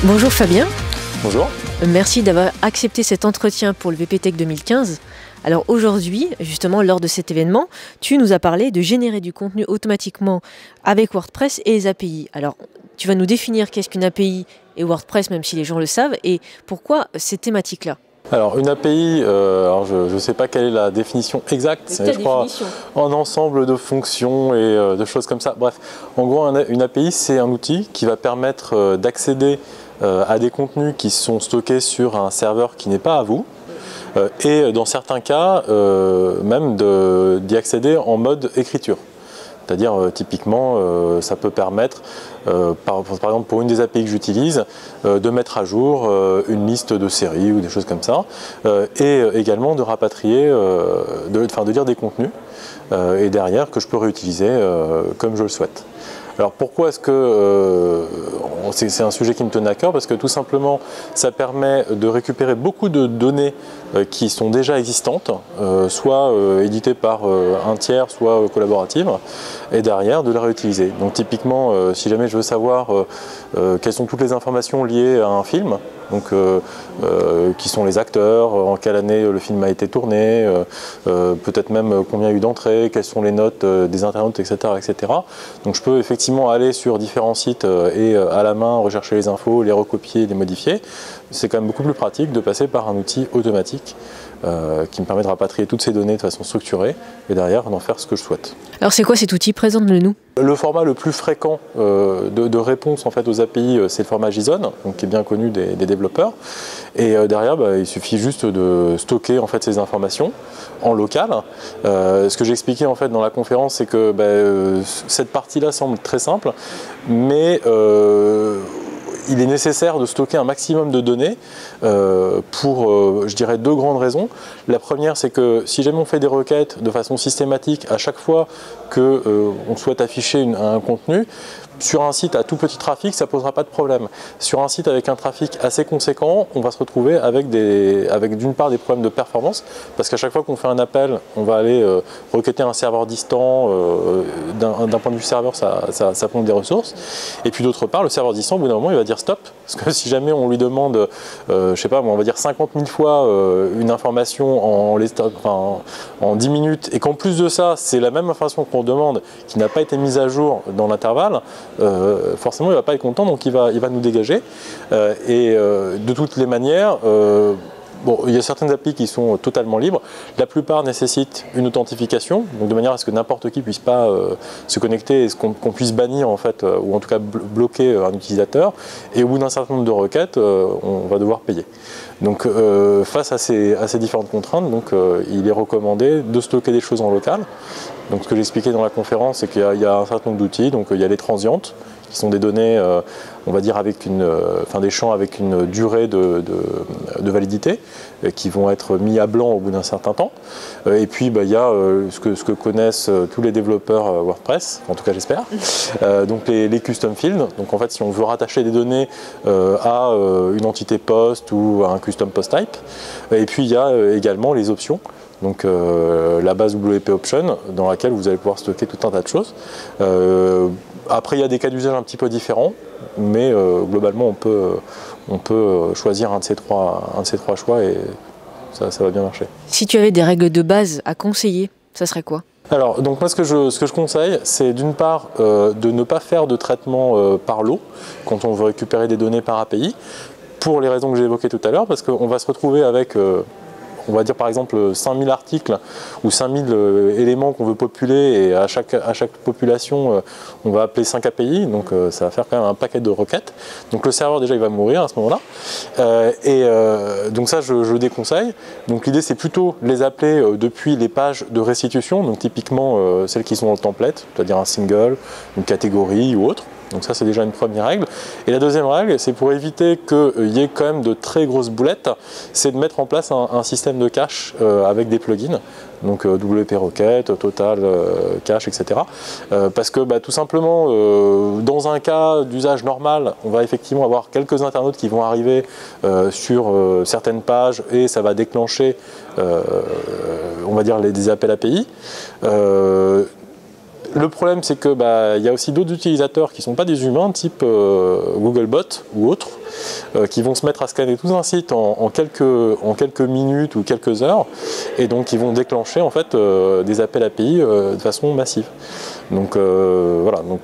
Bonjour Fabien. Bonjour. Merci d'avoir accepté cet entretien pour le VPTech 2015. Alors aujourd'hui, justement, lors de cet événement, tu nous as parlé de générer du contenu automatiquement avec WordPress et les API. Alors, tu vas nous définir qu'est-ce qu'une API et WordPress, même si les gens le savent, et pourquoi ces thématiques-là. Alors une API, alors je ne sais pas quelle est la définition exacte, c'est je crois un ensemble de fonctions et de choses comme ça. Bref, en gros une API c'est un outil qui va permettre d'accéder à des contenus qui sont stockés sur un serveur qui n'est pas à vous et dans certains cas même d'y accéder en mode écriture. C'est-à-dire typiquement ça peut permettre, par exemple pour une des API que j'utilise, de mettre à jour une liste de séries ou des choses comme ça, et également de rapatrier, de lire des contenus, et derrière que je peux réutiliser comme je le souhaite. Alors pourquoi est-ce que c'est un sujet qui me tenait à cœur? Parce que tout simplement ça permet de récupérer beaucoup de données qui sont déjà existantes, soit éditées par un tiers, soit collaboratives, et derrière de les réutiliser. Donc typiquement si jamais je veux savoir quelles sont toutes les informations liées à un film, donc qui sont les acteurs, en quelle année le film a été tourné, peut-être même combien il y a eu d'entrées, quelles sont les notes des internautes, etc., etc. Donc je peux effectivement aller sur différents sites et à la main rechercher les infos, les recopier, les modifier. C'est quand même beaucoup plus pratique de passer par un outil automatique qui me permet de rapatrier toutes ces données de façon structurée et derrière d'en faire ce que je souhaite. Alors c'est quoi cet outil? Présente-le-nous. Le format le plus fréquent de réponse en fait, aux API, c'est le format JSON, donc, qui est bien connu des développeurs. Et derrière, il suffit juste de stocker en fait, ces informations en local. Ce que j'ai expliqué en fait, dans la conférence, c'est que cette partie-là semble très simple, mais il est nécessaire de stocker un maximum de données pour, je dirais, deux grandes raisons. La première, c'est que si jamais on fait des requêtes de façon systématique à chaque fois qu'on souhaite afficher un contenu, sur un site à tout petit trafic, ça ne posera pas de problème. Sur un site avec un trafic assez conséquent, on va se retrouver avec d'une part des problèmes de performance, parce qu'à chaque fois qu'on fait un appel, on va aller requêter un serveur distant, d'un point de vue serveur, ça prend des ressources. Et puis d'autre part, le serveur distant, au bout d'un moment, il va dire stop, parce que si jamais on lui demande, je sais pas, on va dire 50 000 fois une information en 10 minutes, et qu'en plus de ça, c'est la même information qu'on demande, qui n'a pas été mise à jour dans l'intervalle, forcément il ne va pas être content, donc il va nous dégager. De toutes les manières, il y a certaines API qui sont totalement libres. La plupart nécessitent une authentification, donc de manière à ce que n'importe qui ne puisse pas se connecter et qu'on puisse bannir en fait, ou en tout cas bloquer un utilisateur. Et au bout d'un certain nombre de requêtes, on va devoir payer. Donc face à ces différentes contraintes, il est recommandé de stocker des choses en local. Donc ce que j'expliquais dans la conférence, c'est qu'il y a un certain nombre d'outils. Donc il y a les transientes, qui sont des données, on va dire, avec des champs avec une durée de validité, qui vont être mis à blanc au bout d'un certain temps. Et puis il y a ce que connaissent tous les développeurs WordPress, en tout cas j'espère, donc les custom fields. Donc en fait, si on veut rattacher des données à une entité post ou à un custom post type. Et puis il y a également les options. Donc la base WP Option dans laquelle vous allez pouvoir stocker tout un tas de choses. Après il y a des cas d'usage un petit peu différents, mais globalement on peut choisir un de ces trois choix et ça va bien marcher. Si tu avais des règles de base à conseiller, ça serait quoi? Alors, donc moi ce que je conseille, c'est d'une part de ne pas faire de traitement par lot quand on veut récupérer des données par API, pour les raisons que j'ai évoquées tout à l'heure, parce qu'on va se retrouver avec on va dire par exemple 5000 articles ou 5000 éléments qu'on veut populer, et à chaque population on va appeler 5 API, donc ça va faire quand même un paquet de requêtes. Donc le serveur déjà il va mourir à ce moment-là, donc ça je déconseille. Donc l'idée c'est plutôt les appeler depuis les pages de restitution, donc typiquement celles qui sont dans le template, c'est-à-dire un single, une catégorie ou autre. Donc ça c'est déjà une première règle. Et la deuxième règle, c'est pour éviter qu'il y ait quand même de très grosses boulettes, c'est de mettre en place un système de cache avec des plugins, donc WP Rocket, Total Cache, etc. Parce que tout simplement, dans un cas d'usage normal, on va effectivement avoir quelques internautes qui vont arriver sur certaines pages et ça va déclencher, on va dire, des appels API. Le problème, c'est que y a aussi d'autres utilisateurs qui ne sont pas des humains, type Googlebot ou autres, qui vont se mettre à scanner tout un site en quelques minutes ou quelques heures, et donc ils vont déclencher en fait des appels API de façon massive. Donc voilà, donc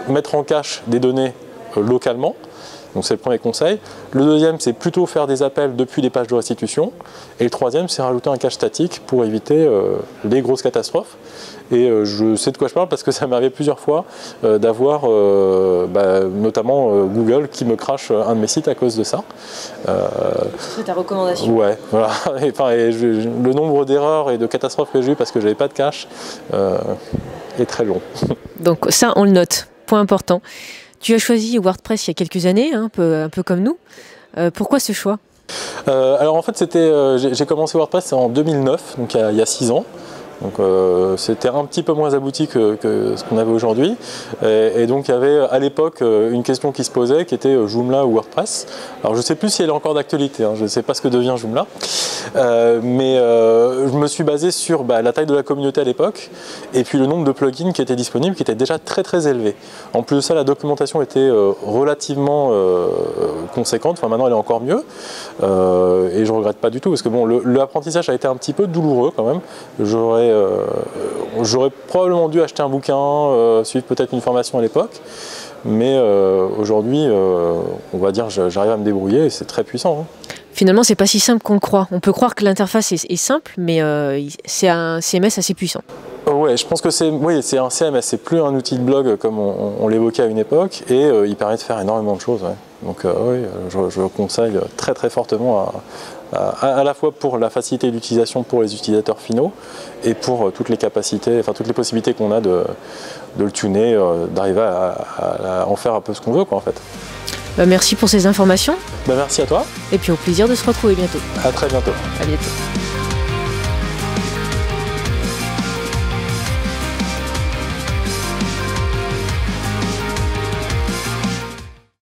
mettre en cache des données localement. Donc c'est le premier conseil. Le deuxième, c'est plutôt faire des appels depuis les pages de restitution. Et le troisième, c'est rajouter un cache statique pour éviter les grosses catastrophes. Et je sais de quoi je parle parce que ça m'est arrivé plusieurs fois d'avoir notamment Google qui me crache un de mes sites à cause de ça. C'est ta recommandation. Ouais, voilà. Le nombre d'erreurs et de catastrophes que j'ai eues parce que j'avais pas de cache est très long. Donc ça, on le note. Point important. Tu as choisi WordPress il y a quelques années, un peu comme nous. Pourquoi ce choix ? Alors en fait, j'ai commencé WordPress en 2009, donc il y a 6 ans. Donc c'était un petit peu moins abouti que ce qu'on avait aujourd'hui. Et donc il y avait à l'époque une question qui se posait qui était Joomla ou WordPress. Alors je ne sais plus si elle est encore d'actualité, hein, je ne sais pas ce que devient Joomla. Mais je me suis basé sur la taille de la communauté à l'époque et puis le nombre de plugins qui étaient disponibles qui était déjà très très élevé. En plus de ça, la documentation était relativement conséquente, enfin maintenant elle est encore mieux. Et je ne regrette pas du tout parce que bon, l'apprentissage a été un petit peu douloureux quand même. J'aurais probablement dû acheter un bouquin, suivre peut-être une formation à l'époque, mais aujourd'hui, on va dire, j'arrive à me débrouiller et c'est très puissant. Hein. Finalement, c'est pas si simple qu'on le croit. On peut croire que l'interface est simple, mais c'est un CMS assez puissant. Ouais, je pense que c'est un CMS, c'est plus un outil de blog comme on l'évoquait à une époque, et il permet de faire énormément de choses. Ouais. Donc oui, je le conseille très très fortement à la fois pour la facilité d'utilisation pour les utilisateurs finaux et pour toutes les capacités, enfin toutes les possibilités qu'on a de le tuner, d'arriver à en faire un peu ce qu'on veut quoi en fait. Merci pour ces informations. Merci à toi. Et puis au plaisir de se retrouver bientôt. À très bientôt. À bientôt.